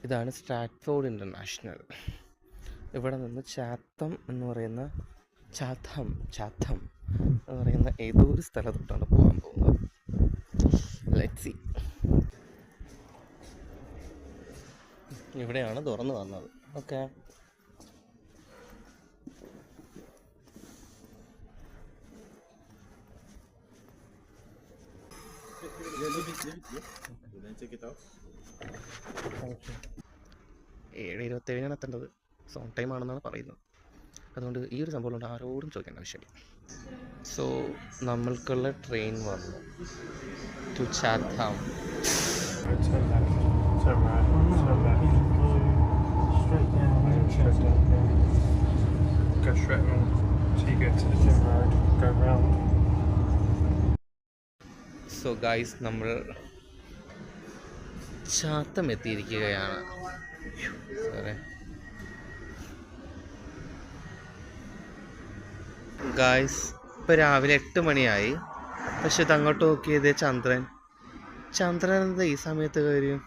ഇതാണ് Stratford international. ഇവിടെ നിന്ന് ചാത്തം എന്ന് പറയുന്ന ഏതോ ഒരു സ്ഥലത്തോട്ടാണ് പോകാൻ പോകുന്നത്. Let's see. ഇവിടെയാണ് തുറന്നു വന്നത്. ഓക്കെ, $7:27 എത്തേണ്ടത്. സോൺ ടൈം ആണെന്നാണ് പറയുന്നത്. അതുകൊണ്ട് ഈ ഒരു സംഭവം കൊണ്ട് ആരോടും ചോദിക്കേണ്ട ആവശ്യമില്ല. സോ നമ്മൾക്കുള്ള ട്രെയിൻ വന്നു ടു ചാത്തം. സോ ഗൈസ്, നമ്മൾ ചാത്തം എത്തിയിരിക്കുകയാണ്. ഗായ്സ്, ഇപ്പോൾ രാവിലെ 8 മണിയായി. പക്ഷെ ഇത് അങ്ങോട്ട് നോക്കിയതേ ചന്ദ്രൻ എന്താ ഈ സമയത്ത് കാര്യം?